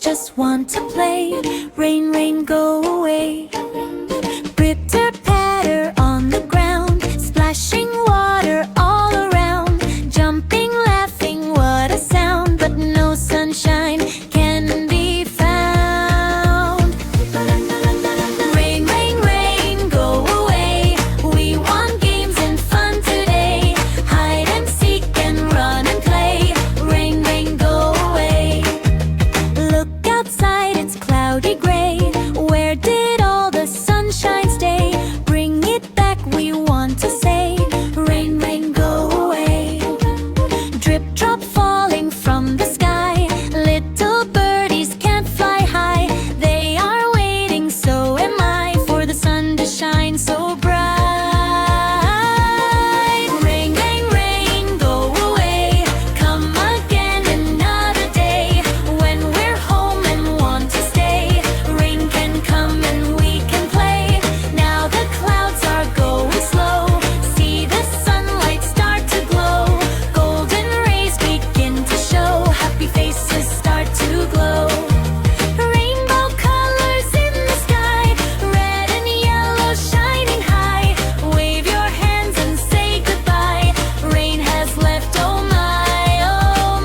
just want to play. Rain, rain, go away. Pitter patter on the ground, splashing water all around. Jumping, laughing, what a sound. But no sunshine can be found. Rain, rain, rain, go away. We want games and fun today. Hide and seek and run and play. Rain, rain, go away. Look outside, it's cloudy gray. Where did all the sunshine stay? Bring it back, we want to say. Rain, rain, go away. Drip drop falling from the sky. Little birdies can't fly high. They are waiting, so am I, for the sun to shine so bright. Rain, rain, rain, go away. Come again another day. When we're home and want to stay, rain can come and we can play. Now the clouds are going slow. See the sunlight start to glow. Golden rays begin to show. Happy faces start to glow. Rainbow colors in the sky. Red and yellow shining high. Wave your hands and say goodbye. Rain has left, oh my, oh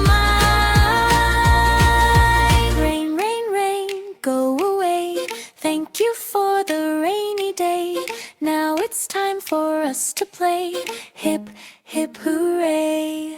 my. Rain, rain, rain, go away. Thank you for the rainy day. Now it's time for us to play. Hip, hip, hooray.